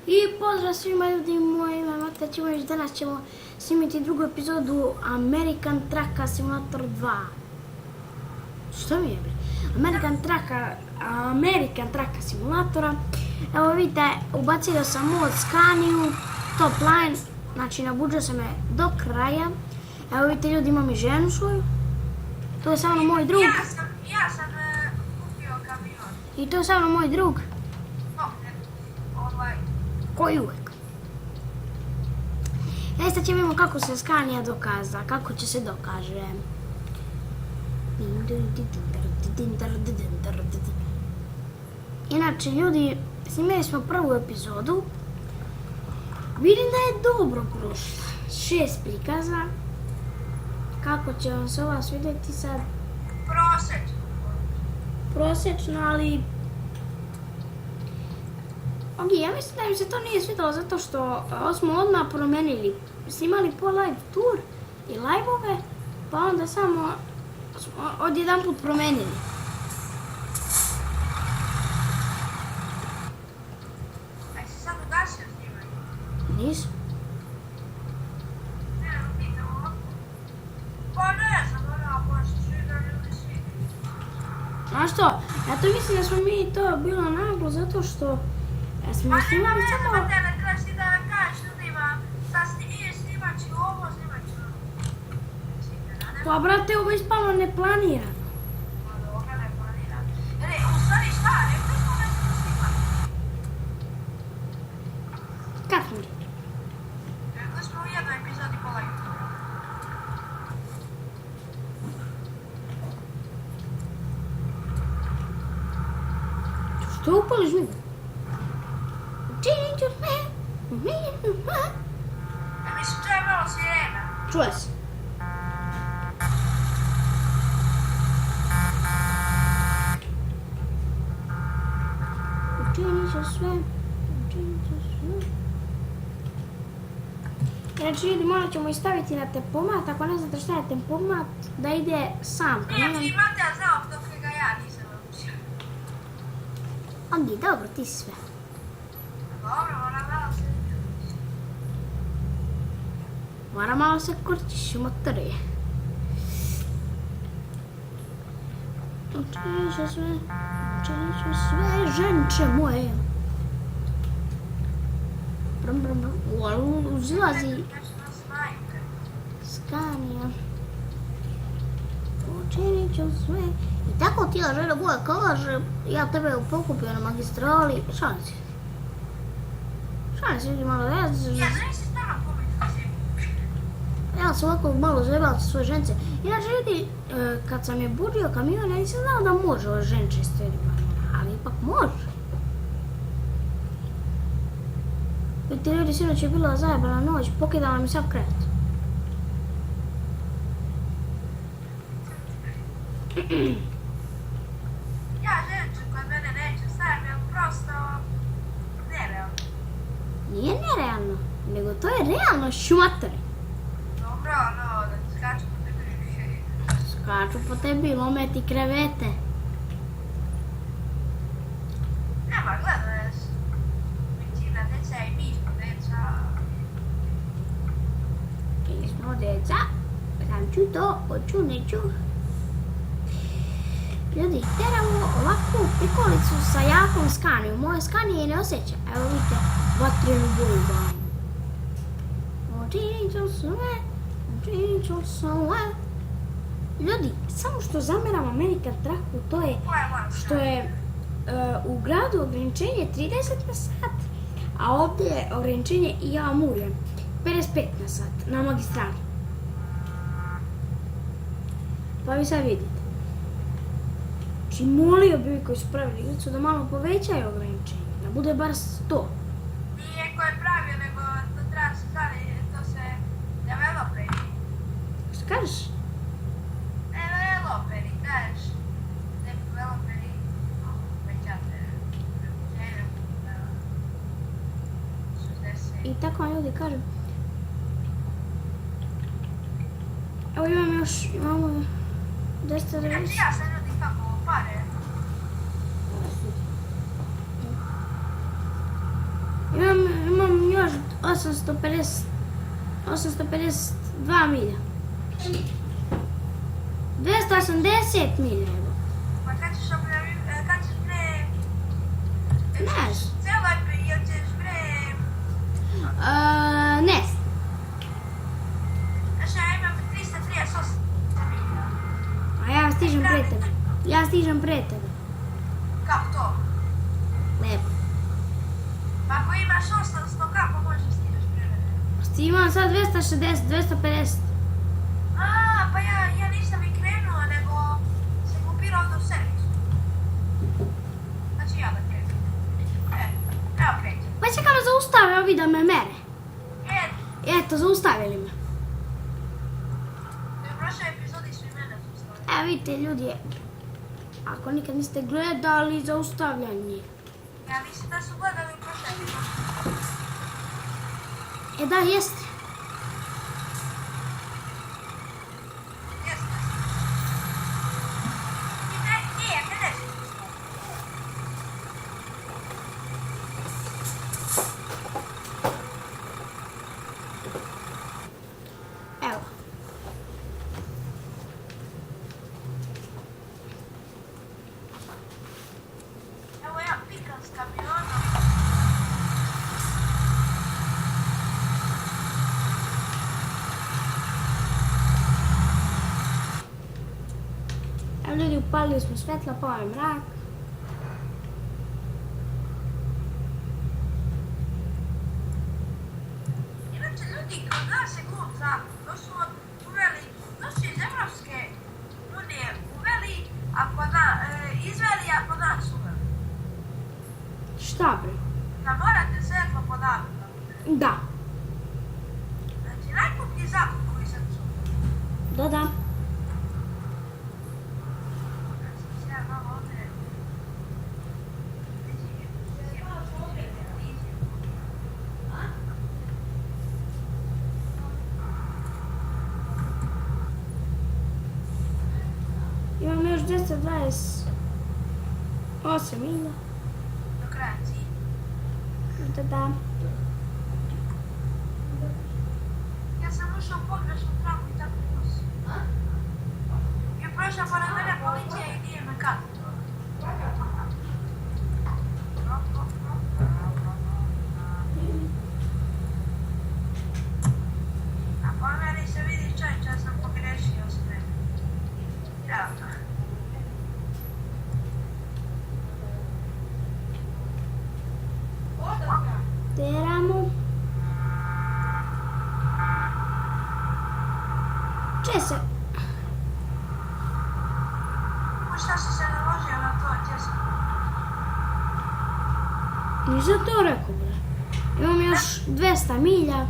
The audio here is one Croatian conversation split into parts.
I pozdrav svima ljudi moji, Mata Ćimović, danas ćemo snimiti drugu epizodu American Trucka Simulator 2. Što mi je bre? American Trucka Simulatora. Evo vidite, ubacio sam mod Scaniu, top line, znači nabuđio sam je do kraja. Evo vidite ljudi, imam i ženu svoju. To je samo moj drug. Ja sam kupio kamion. I to je samo moj drug. Koji uvek. Sad ćemo vidimo kako se Scania dokaza, kako će se dokaže. Inače ljudi, snimili smo prvu epizodu. Vidim da je dobro prošla. 6 prikaza. Kako će vam se ova svidjeti sad? Prosečno, ali... Ok, ja mislim da im se to nije svidjelo zato što smo odmah promenili. Snimali po live tour i live-ove, pa onda samo odjedan put promenili. A si sad ugasio snimanje? Nisam. Pa ne znam, baš svi da ljudi svi. Znaš što, ja to mislim da smo mi to bilo naglo zato što smo snimali samo... Pa nema veze, trebaš ti da kažeš ljudima da snimat ću ovo, snimat ću ovo. Pa brate, ovo je ispalo neplanirano. Pa dobro, ne planiram. U stvari šta, rekli smo da ćemo snimati? Kad smo rekli? Rekli smo u jednoj epizodi po live touru. Što upališ mi? Ja mislim, čuje malo sirena. Čuje se. Učinit ću sve. Znači ljudi, morat ćemo i staviti na tempomat, ako ne znate šta je tempomat, da ide sam. Nije ti imate, ja znao dok ga ja nisam naučio. Ok, dobro, ti si sve. Dobro, moram malo se vidjeti. Mora malo se kurčiš u motori. Učinit ću sve, ženče moje. Brum, brum, brum. Uzilazi Nešto na snajper. Scania. Učinit ću sve. I tako ti ja žena moja kaže, ja tebe pokupio na magistrali. Šansi. Šansi, vidi malo Ja, znaš se stvarno pometi. Ja sam ovako malo zajebala sa svoje žence. Inače vidi, kad sam je budio kamion, ja nisam znao da može ova ženče stvari, ali ipak može. Vidite ljudi, sinoć je bila zajebana noć, pokidala mi sav krevet. Ja ženču kod mene neću stavim, jer prosto nerealno. Nije nerealno, nego to je realno, šumatore. Dobro, ono, da ti skaču po tebi. Skaču po tebi, lome ti krevete. Nema, gledaš. Većina deca i mi smo deca. Mi smo deca, sam ću to, hoću, neću. Ljudi, teramo ovakvu prikolicu sa jakom Scanijom. Moje Scanije ne osjeća. Evo vidite, vatrenu boju bavu. Učinit ću sve. Ljudi, samo što zameram American Trucku, to je što je u gradu ograničenje 30 na sat, a ovdje je ograničenje i ja Amurje 55 na sat na magistrali. Pa vi sad vidite. Znači molio bi koji su pravili igricu da malo povećaju ograničenje, da bude bar 100. Nije ko je pravio, nego to treba se stavi, to se developeri. Što kažeš? Developeri, kažeš. Developeri, većate. 60. I tako vam ljudi kažu. Evo imamo 290. Znači ja sam ljudi kako pare. Imam još 852 milja. 280 milja, evo. Pa kad ćeš bre... Znaš? Celoj bre, jel ćeš bre... Ne. Znaš, ja imam 338 milija. A ja stižem pre tebe. Kako to? Lepo. Pa ako imaš 800, kako možeš stižeš pre mene? Imam sad 260, 250. Pa ja nisam i krenula, nego sam kupirao ovdje u servisu. Znači ja da krenem. Evo krećem. Pa čekaj me zaustave ovi da me mere. Eto, zaustavili me. U prošloj epizodi su i mene zaustavili. Evo vidite ljudi, ako nikad niste gledali zaustavljanje. Ja mislim da su gledali u prošloj epizodi. Da, jeste. Jeste. Nije, ne desi. Evo. Evo ja pikam s kamionom. Evo ljudi, upalili smo svetla, pao je mrak. Inače, ljudi, kod nas je cool zakon. To su uveli, to su iz Evropske unije uveli, izveli, a kod nas uveli. Šta bre? Da morate svetlo podaviti. Da. Znači, najkuplji zakon koji sam čuo. Da. Znači, ja malo ovdje... Imam još 228 milja. Do kraja cilj. Da. Ja sam ušao u pogrešnu traku i tako nosi. Je prošla pored mene policija i nije me kaznila. A po meni se vidi čovječe, ja sam pogrešio sve. Evo. Teramo. Če se? Šta si se naložio na to, gdje sam? Nisam to rekao, bre. Imam još 200 milja.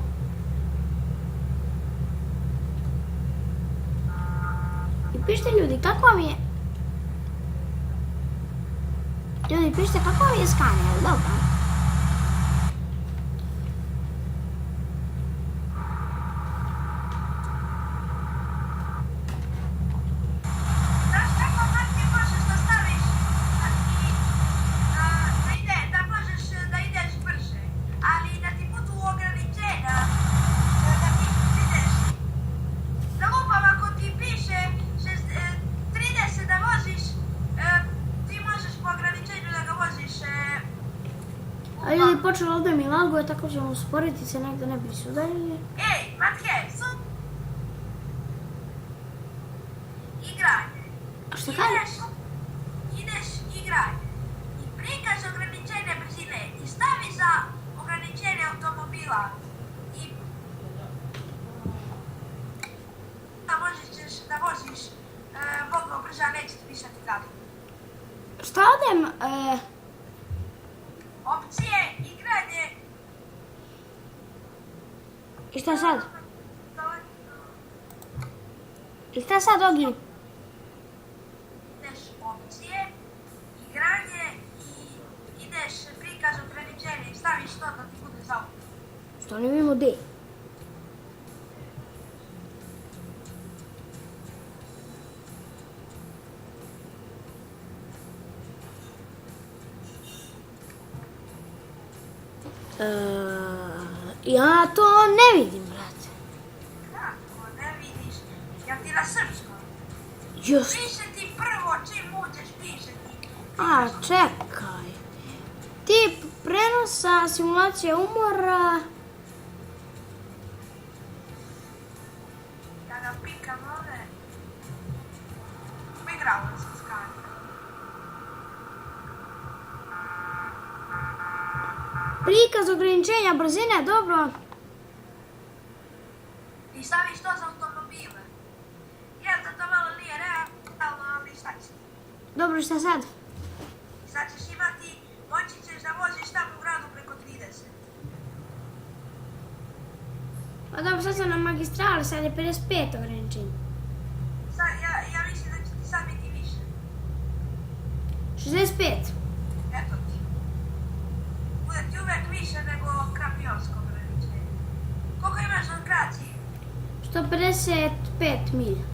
I pišite ljudi, kako vam je... Ljudi, pišite kako vam je Scania, je li dobro? Znaš kako Marti možeš da staviš da možeš da ideš brže, ali da ti budu ograničenja, da ti ideš. Da lupam, ako ti piše 30 da voziš, ti možeš po ograničenju da ga voziš. A ljudi, počelo ovdje mi laguje, tako ćemo usporiti se negdje ne bi se udaljili. Ej, Matke, igranje. A što kažeš? Ideš igranje i prikaž ograničenje brzine i stavi za ograničenje automobila i da možeš da voziš mnogo brže, a neće ti pisati dalje. Šta odem? Opcije, igranje. I šta sad? I šta sad, Ogi? Ideš opcije, igranje i ideš prikaz ograničenja i staviš to da ti bude za auto. Što ne vidimo gdje? Ja to ne vidim, brate. Kako ne vidiš? Ja ti na srpskom. Just. Piše ti prvo čim uđeš, piše ti. A, čekaj. Tip prenosa, simulacija umora. Ja ga pikam ovdje. Igramo se skanje. Prikaz ograničenja brzine, dobro. I staviš to za automobile. Jer da to malo nije realno, ali šta će? Dobro, šta sad? Sad ćeš imati, moći ćeš da voziš tamo u gradu preko 30. Pa dobro, sad sam na magistrali, sad je 55 ograničenje. Sad, ja mislim da će ti sad biti više. 65. Eto ti. Bude ti uvek više nego kamionsko ograničenje. Koliko imaš od Gracije? 155 milja.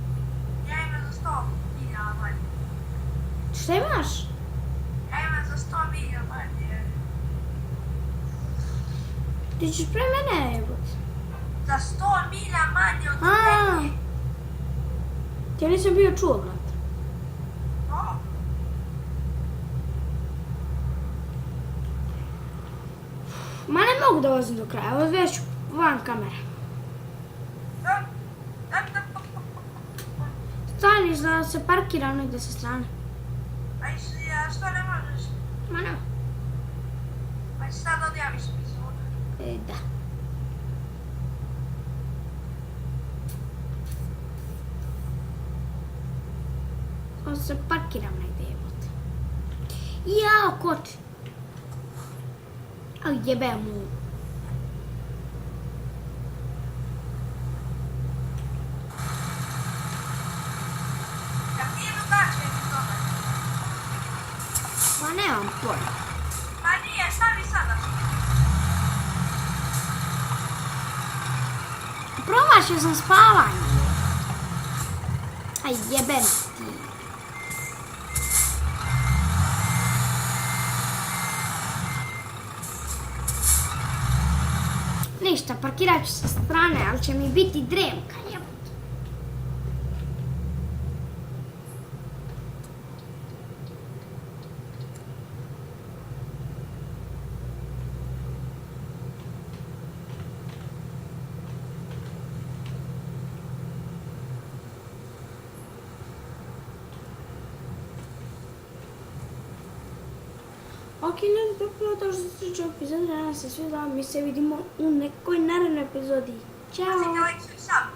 Ja imam za 100 milja manje. Šta imaš? Ja imam za 100 milja manje. Ti ćeš pre mene jebati. Za 100 milja manje od A. tebi. Ja nisam bio čuo, brate. No. Ma ne mogu da vozim do kraja, odvešću van kamere. Staniš da se parkiram negdje sa strane. A što ne možeš? Ma ne. Pa će sad odjaviš epizodu. Da. On se parkiram negdje jebote. Jao, koči. A jebe mu. Kad nije drugačije epizoda. Ma nemam pojma. Pa nije, stavi sada. Promašio sam spavanje. Aj jebem ti. Ništa, parkirat ću sa strane, ali će mi biti dremka, jebote. Ok, ljudi, prvo to što se tiče epizode, nadam se svi da mi se vidimo u nekoj narednoj epizodi. Ćao! Like, subscribe.